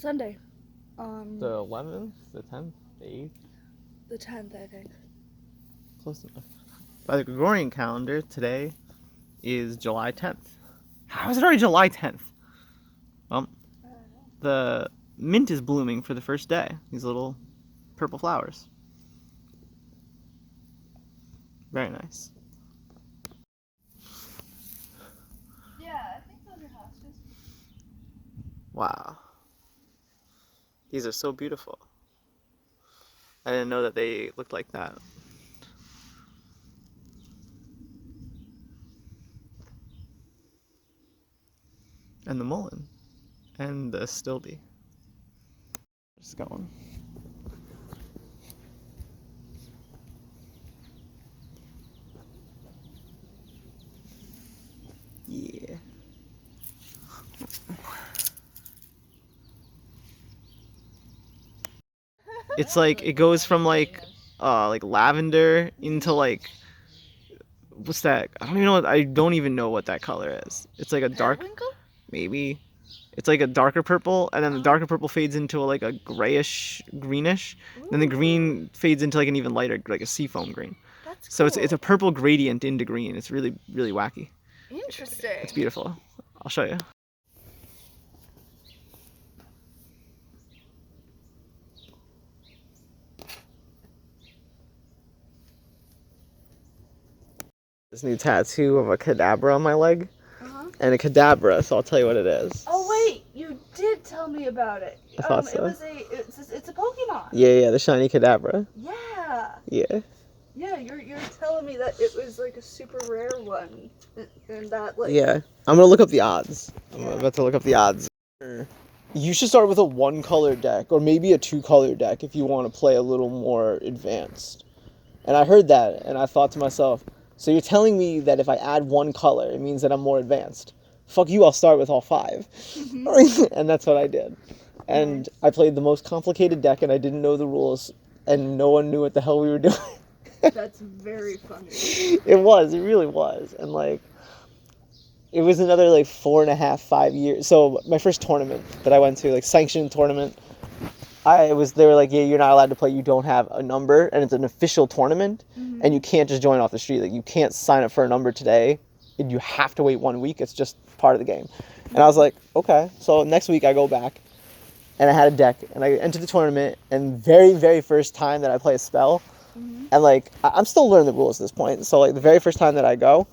Sunday. The 11th, the 10th, the 8th? The 10th, I think. Close enough. By the Gregorian calendar, today is July 10th. How is it already July 10th? Well, the mint is blooming for the first day. These little purple flowers. Very nice. Yeah, I think those are hostas. Wow. These are so beautiful. I didn't know that they looked like that. And the mullein. And the stilby. Just going. Yeah. It's like it goes from like lavender into like what's that? I don't even know what that color is. It's like a dark Periwinkle? maybe. It's like a darker purple, and then the darker purple fades into like a grayish greenish. Then the green fades into like an even lighter, like a seafoam green. That's So cool. it's a purple gradient into green. It's really, really wacky. Interesting. It's beautiful. I'll show you. This new tattoo of a cadabra on my leg. And a cadabra, so I'll tell you what it is. Oh wait, you did tell me about it. I thought so. It's a Pokemon. Yeah, the shiny cadabra. Yeah. Yeah. Yeah, you're telling me that it was like a super rare one, and that like. Yeah, I'm gonna look up the odds. I'm about to look up the odds. You should start with a one-color deck, or maybe a two-color deck if you want to play a little more advanced. And I heard that, and I thought to myself, so you're telling me that if I add one color, it means that I'm more advanced? Fuck you, I'll start with all 5. And that's what I did. And I played the most complicated deck, and I didn't know the rules, and no one knew what the hell we were doing. That's very funny. It really was. And like, it was another like 4.5, 5 years. So my first tournament that I went to, like sanctioned tournament, they were like, yeah, you're not allowed to play, you don't have a number, and it's an official tournament, and you can't just join off the street. Like, you can't sign up for a number today, and you have to wait 1 week. It's just part of the game. And I was like, okay. So next week I go back, and I had a deck, and I entered the tournament, and very, very first time that I play a spell, and like, I'm still learning the rules at this point, so like, the very first time that I go,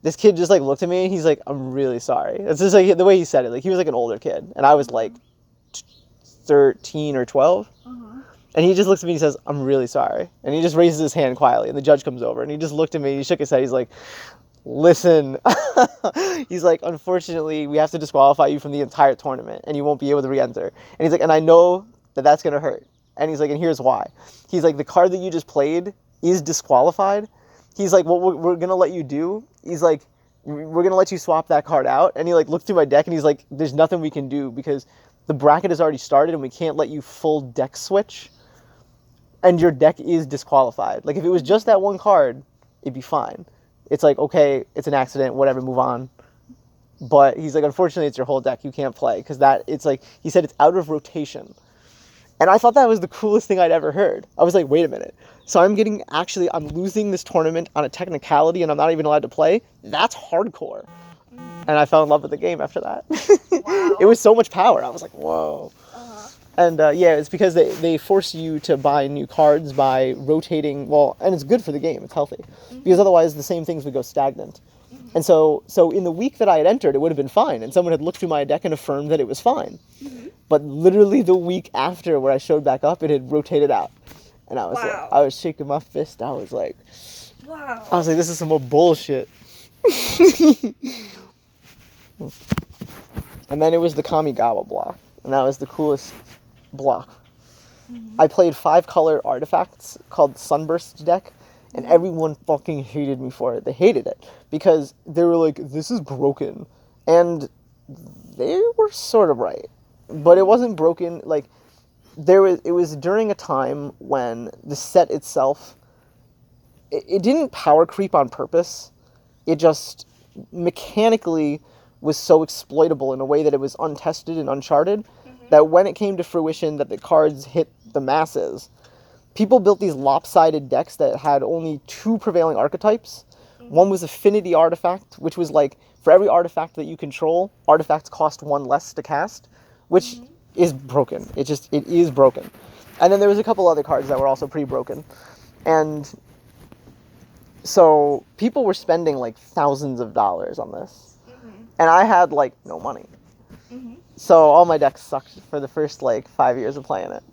this kid just like looked at me, and he's like, I'm really sorry. It's just like, the way he said it, like, he was like an older kid, and I was like 13 or 12. And he just looks at me and he says, I'm really sorry. And he just raises his hand quietly, and the judge comes over, and he just looked at me, he shook his head, he's like, listen. He's like, unfortunately, we have to disqualify you from the entire tournament, and you won't be able to re-enter. And he's like, and I know that that's going to hurt. And he's like, and here's why. He's like, the card that you just played is disqualified. He's like, what we're going to let you do, he's like, we're going to let you swap that card out. And he like looked through my deck, and he's like, there's nothing we can do because the bracket has already started, and we can't let you full deck switch. And your deck is disqualified. Like, if it was just that one card, it'd be fine. It's like, okay, it's an accident, whatever, move on. But he's like, unfortunately, it's your whole deck. You can't play. Because it's like, he said it's out of rotation. And I thought that was the coolest thing I'd ever heard. I was like, wait a minute. So I'm losing this tournament on a technicality, and I'm not even allowed to play? That's hardcore. And I fell in love with the game after that. Wow. It was so much power. I was like, whoa. And yeah, it's because they force you to buy new cards by rotating, and it's good for the game, it's healthy. Because otherwise the same things would go stagnant. And so in the week that I had entered, it would have been fine, and someone had looked through my deck and affirmed that it was fine. But literally the week after where I showed back up, it had rotated out. And I was like, I was shaking my fist, I was like, this is some more bullshit. And then it was the Kamigawa block, and that was the coolest block. I played 5-color artifacts called Sunburst deck, and everyone fucking hated me for it. They hated it because they were like, this is broken. And they were sort of right. But it wasn't broken. Like, it was during a time when the set itself, it didn't power creep on purpose. It just mechanically was so exploitable in a way that it was untested and uncharted, that when it came to fruition that the cards hit the masses, people built these lopsided decks that had only 2 prevailing archetypes. One was Affinity Artifact, which was like, for every artifact that you control, artifacts cost 1 less to cast, which is broken. It is broken. And then there was a couple other cards that were also pretty broken. And so people were spending like thousands of dollars on this. And I had like no money. So all my decks sucked for the first like 5 years of playing it.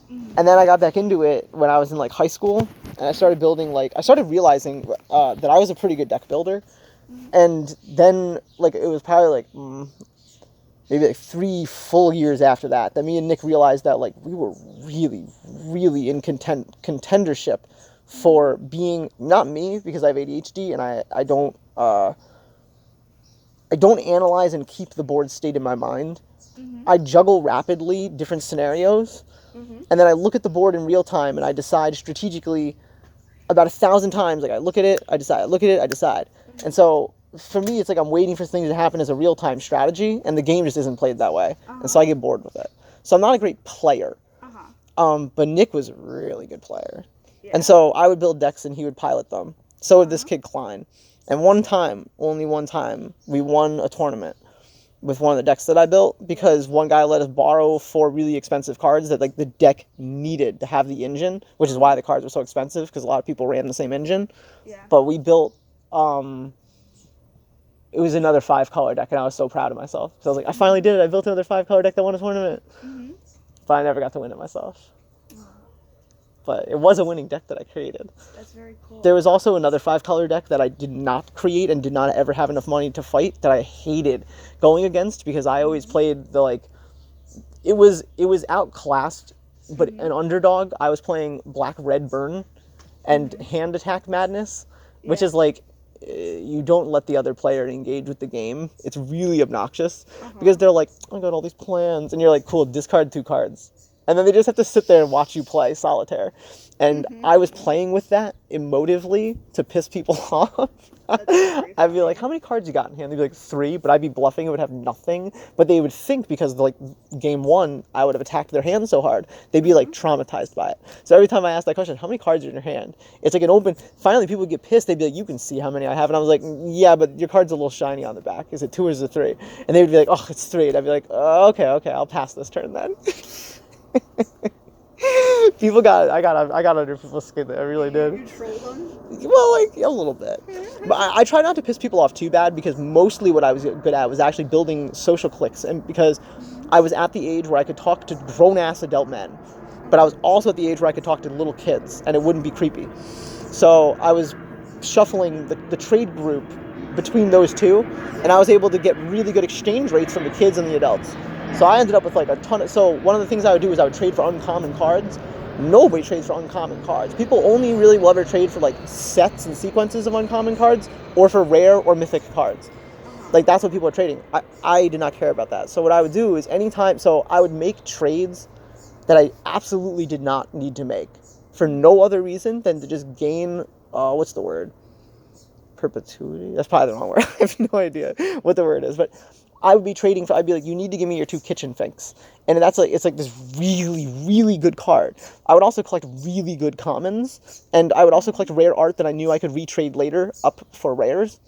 And then I got back into it when I was in like high school, and I started building I started realizing that I was a pretty good deck builder. And then like it was probably like maybe like 3 full years after that me and Nick realized that like we were really in contendership for being, not me because I have ADHD and I don't analyze and keep the board state in my mind. I juggle rapidly different scenarios. And then I look at the board in real time and I decide strategically about 1,000 times. Like I look at it, I decide, I look at it, I decide. And so for me, it's like I'm waiting for things to happen as a real-time strategy, and the game just isn't played that way. And so I get bored with it. So I'm not a great player. But Nick was a really good player. Yeah. And so I would build decks and he would pilot them. So would this kid Klein. And one time, only one time, we won a tournament with one of the decks that I built because one guy let us borrow 4 really expensive cards that like the deck needed to have the engine, which is why the cards were so expensive because a lot of people ran the same engine. Yeah. But we built it was another 5-color deck, and I was so proud of myself because I was like, I finally did it. I built another 5-color deck that won a tournament. But I never got to win it myself. But it was a winning deck that I created. That's very cool. There was also another 5-color deck that I did not create and did not ever have enough money to fight that I hated going against because I always played the like, it was outclassed, but an underdog. I was playing Black Red Burn and Hand Attack Madness, which is like, you don't let the other player engage with the game. It's really obnoxious because they're like, I got all these plans, and you're like, cool, discard 2 cards. And then they just have to sit there and watch you play solitaire. And I was playing with that emotively to piss people off. I'd be like, how many cards you got in hand? They'd be like, 3, but I'd be bluffing. It would have nothing. But they would think because, like, game 1, I would have attacked their hand so hard, they'd be, like, traumatized by it. So every time I asked that question, how many cards are in your hand? It's like an open... Finally, people would get pissed. They'd be like, you can see how many I have. And I was like, yeah, but your card's a little shiny on the back. Is it 2 or is it 3? And they would be like, oh, it's 3. And I'd be like, oh, okay, I'll pass this turn then. I got under people's skin there, I really did. You trolled them? Well, like, a little bit. But I try not to piss people off too bad because mostly what I was good at was actually building social cliques, and because I was at the age where I could talk to grown-ass adult men, but I was also at the age where I could talk to little kids, and it wouldn't be creepy. So I was shuffling the trade group between those two, and I was able to get really good exchange rates from the kids and the adults. So I ended up with like a ton of... So one of the things I would do is I would trade for uncommon cards. Nobody trades for uncommon cards. People only really will ever trade for like sets and sequences of uncommon cards or for rare or mythic cards. Like that's what people are trading. I did not care about that. So what I would do is anytime... So I would make trades that I absolutely did not need to make for no other reason than to just gain... what's the word? Perpetuity? That's probably the wrong word. I have no idea what the word is. But I would be trading for... I'd be like, you need to give me your 2 kitchen finks. And that's like... It's like this really, really good card. I would also collect really good commons. And I would also collect rare art that I knew I could retrade later up for rares.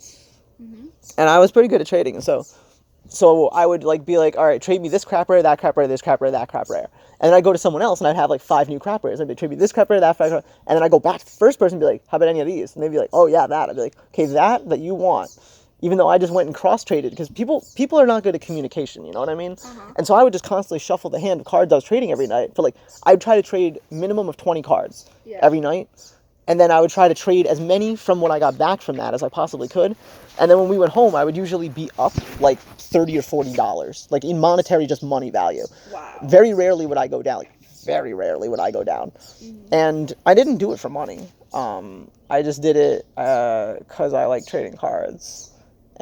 And I was pretty good at trading. And so I would like be like, all right, trade me this crap rare, that crap rare, this crap rare, that crap rare. And then I'd go to someone else and I'd have like 5 new crap rares. I'd be trade me this crap rare, that crap rare. And then I'd go back to the first person and be like, how about any of these? And they'd be like, oh yeah, that. I'd be like, okay, that you want. Even though I just went and cross-traded, because people are not good at communication, you know what I mean? And so I would just constantly shuffle the hand of cards I was trading every night. For like, I would try to trade minimum of 20 cards every night. And then I would try to trade as many from what I got back from that as I possibly could. And then when we went home, I would usually be up like $30 or $40, like in monetary just money value. Wow. Very rarely would I go down. Like, very rarely would I go down. And I didn't do it for money. I just did it because I like trading cards.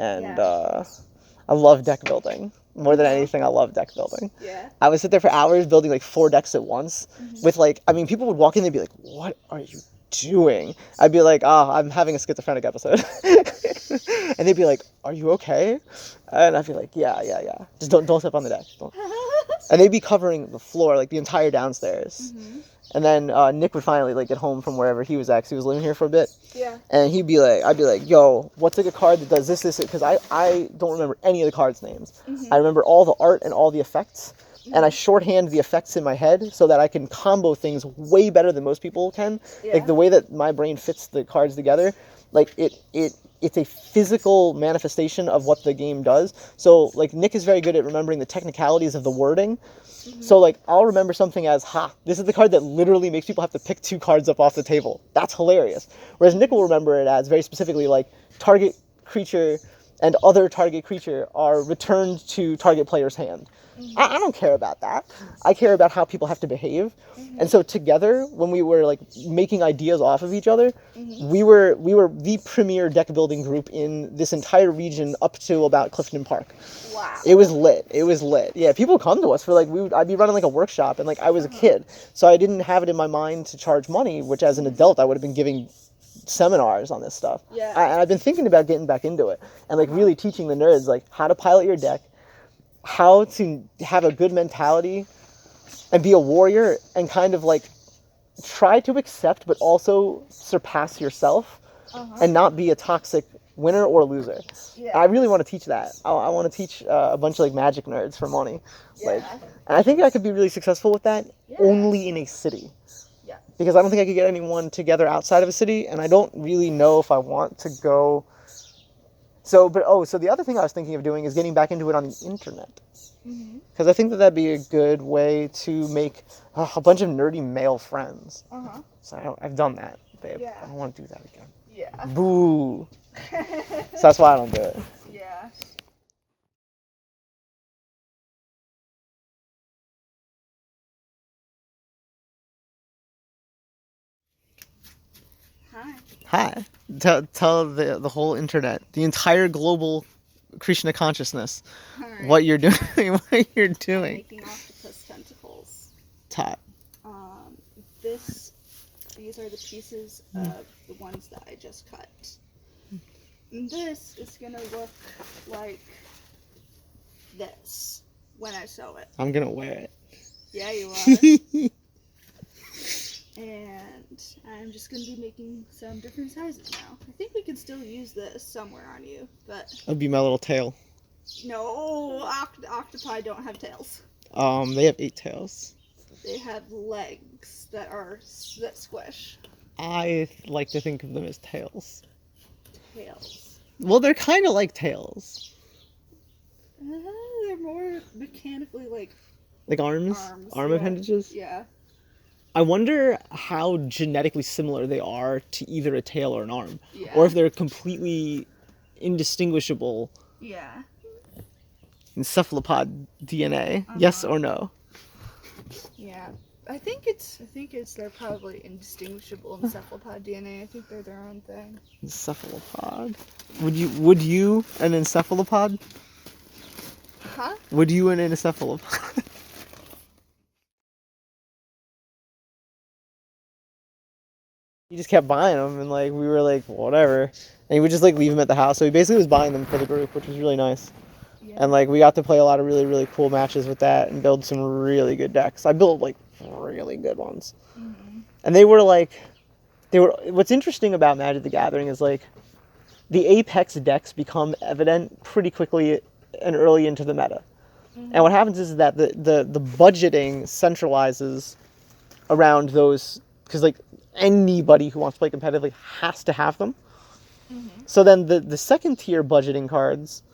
And I love deck building. More than anything, I love deck building. Yeah. I would sit there for hours building like 4 decks at once. With like, I mean, people would walk in and they'd be like, what are you doing? I'd be like, oh, I'm having a schizophrenic episode. And they'd be like, are you okay? And I'd be like, yeah. Just don't step on the deck. Don't. And they'd be covering the floor, like the entire downstairs. Mm-hmm. And then Nick would finally like get home from wherever he was at, 'cause he was living here for a bit. Yeah. And I'd be like, yo, what's like a card that does this, because I don't remember any of the cards' names. Mm-hmm. I remember all the art and all the effects. And I shorthand the effects in my head so that I can combo things way better than most people can. Yeah. Like the way that my brain fits the cards together, like it's a physical manifestation of what the game does. So like Nick is very good at remembering the technicalities of the wording. Mm-hmm. So like I'll remember something as, this is the card that literally makes people have to pick 2 cards up off the table. That's hilarious. Whereas Nick will remember it as very specifically like target creature and other target creature are returned to target player's hand. Mm-hmm. I don't care about that. I care about how people have to behave. Mm-hmm. And so together, when we were like making ideas off of each other, mm-hmm. we were the premier deck building group in this entire region up to about Clifton Park. Wow. It was lit. Yeah, people come to us for like, I'd be running like a workshop, and like I was a kid, so I didn't have it in my mind to charge money, which as an adult I would have been giving seminars on this stuff. Yeah. And I've been thinking about getting back into it and like really teaching the nerds like how to pilot your deck, how to have a good mentality and be a warrior, and kind of like try to accept but also surpass yourself, and not be a toxic winner or loser. Yeah. I really want to teach that. I want to teach a bunch of like Magic nerds for money. Yeah. Like, and I think I could be really successful with that, only in a city. Yeah. Because I don't think I could get anyone together outside of a city, and I don't really know if I want to go. So the other thing I was thinking of doing is getting back into it on the internet. Because I think that'd be a good way to make a bunch of nerdy male friends. So I've done that, babe. Yeah. I don't want to do that again. Yeah. Boo. So that's why I don't do it. Yeah. Hi. Tell the whole internet, the entire global Krishna consciousness, what you're doing. What you're doing. Making octopus tentacles. Top. These are the pieces of the ones that I just cut. And this is gonna look like this when I sew it. I'm gonna wear it. Yeah, you are. And I'm just going to be making some different sizes now. I think we can still use this somewhere on you, but... That'll be my little tail. No, octopi don't have tails. They have 8 tails. They have legs that squish. I like to think of them as tails. Tails. Well, they're kind of like tails. They're more mechanically like... Like arms? Arm appendages? Yeah. I wonder how genetically similar they are to either a tail or an arm. Yeah. Or if they're completely indistinguishable. Yeah. In cephalopod DNA. Yes or no? Yeah. I think they're probably indistinguishable in cephalopod DNA. I think they're their own thing. Cephalopod? Would you an encephalopod? Huh? Would you an encephalopod? He just kept buying them, and like we were like, whatever, and he would just like leave them at the house. So he basically was buying them for the group, which was really nice. Yeah. And like we got to play a lot of really, really cool matches with that and build some really good decks. I built like really good ones. And they were what's interesting about Magic the Gathering is like the apex decks become evident pretty quickly and early into the meta. And what happens is that the budgeting centralizes around those, because like anybody who wants to play competitively has to have them. So then the second tier budgeting cards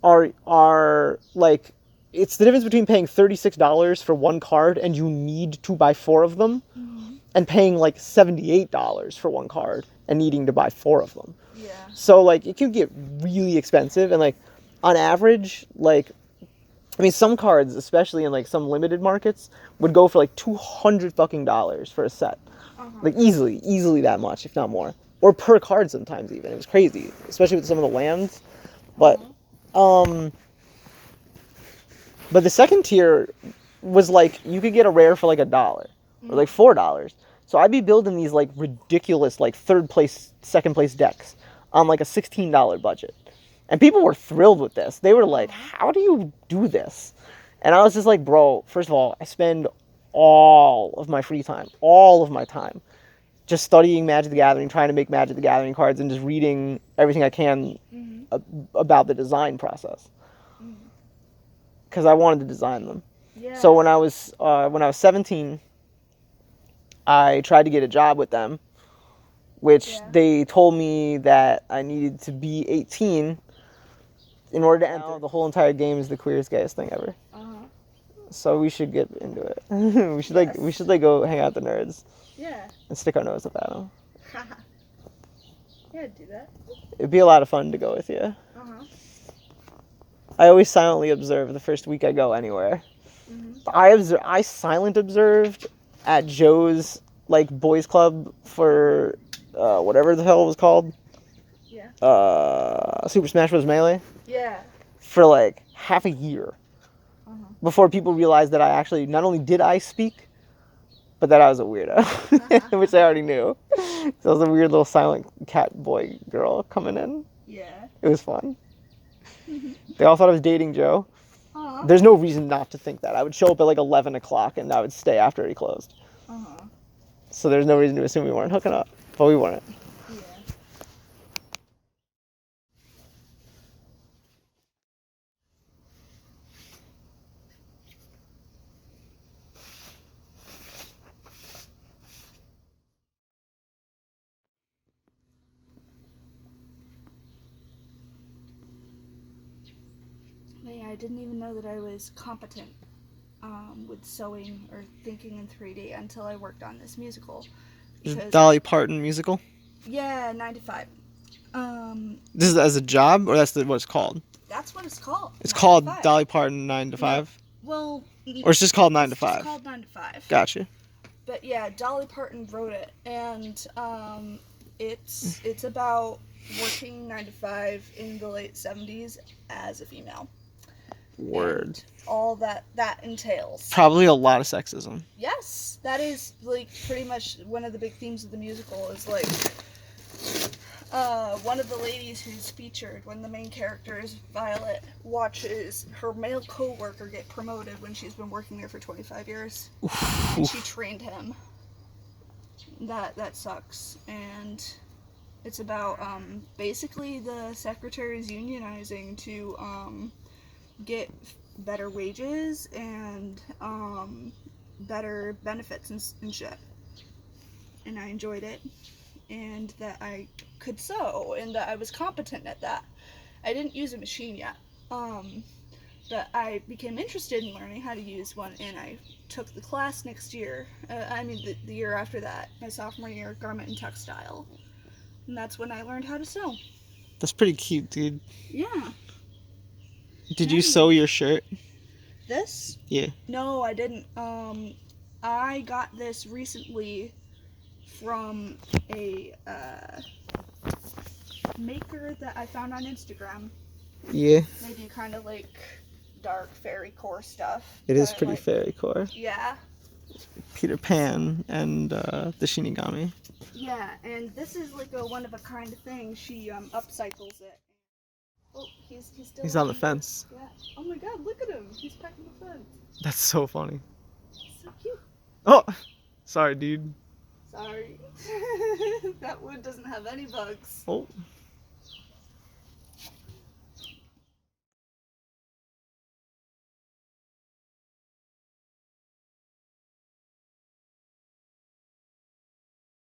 are like, it's the difference between paying $36 for one card and you need to buy 4 of them, and paying like $78 for one card and needing to buy 4 of them. Yeah. So like it can get really expensive, and like on average, like I mean some cards, especially in like some limited markets, would go for like $200 for a set. Like easily that much, if not more. Or per card sometimes even. It was crazy, especially with some of the lands. But the second tier was like, you could get a rare for like $1 or like $4. So I'd be building these like ridiculous like third place, second place decks on like a $16 budget. And people were thrilled with this. They were like, how do you do this? And I was just like, bro, first of all, I spend all of my free time, all of my time, just studying Magic the Gathering, trying to make Magic the Gathering cards, and just reading everything I can about the design process. Because I wanted to design them. Yeah. So when I was 17, I tried to get a job with them, which they told me that I needed to be 18 in order to enter. The whole entire game is the queerest, gayest thing ever. So we should get into it. we should go hang out with the nerds. Yeah. And stick our nose up at them. Yeah, I'd do that. It'd be a lot of fun to go with you. I always silently observe the first week I go anywhere. I silent observed at Joe's like boys club for whatever the hell it was called. Yeah. Super Smash Bros. Melee. Yeah. For like half a year. Before people realized that I actually, not only did I speak, but that I was a weirdo, which I already knew. So I was a weird little silent cat boy girl coming in. Yeah. It was fun. They all thought I was dating Joe. There's no reason not to think that. I would show up at like 11 o'clock and I would stay after he closed. So there's no reason to assume we weren't hooking up, but we weren't. Yeah. Yeah, I didn't even know that I was competent with sewing or thinking in 3D until I worked on this musical. Dolly Parton musical? Yeah, 9 to 5. This is as a job, or that's what it's called? That's what it's called. It's called Dolly Parton 9 to 5? No, well... Or it's just called 9 to 5? It's called 9 to 5. Gotcha. But yeah, Dolly Parton wrote it, and it's about working 9 to 5 in the late 70s as a female. Word. And all that entails. Probably a lot of sexism. Yes, that is like pretty much one of the big themes of the musical is like one of the ladies who's featured when the main character is Violet watches her male co-worker get promoted when she's been working there for 25 years. And she trained him. That sucks. And it's about basically the secretaries unionizing to get better wages and better benefits and shit. And I enjoyed it, and that I could sew, and that I was competent at that. I didn't use a machine yet, but I became interested in learning how to use one, and I took the class next year. The year after that, my sophomore year, garment and textile, and that's when I learned how to sew. That's pretty cute, dude. Yeah. Did you sew your shirt? This? Yeah. No, I didn't. I got this recently from a maker that I found on Instagram. Yeah. They do kind of like dark fairy core stuff. It is pretty fairy core. Yeah. Peter Pan and the Shinigami. Yeah, and this is like a one-of-a-kind thing. She upcycles it. Oh, he's still. He's on the fence. Yeah. Oh my God! Look at him. He's pecking the fence. That's so funny. So cute. Oh, sorry, dude. Sorry. That wood doesn't have any bugs. Oh.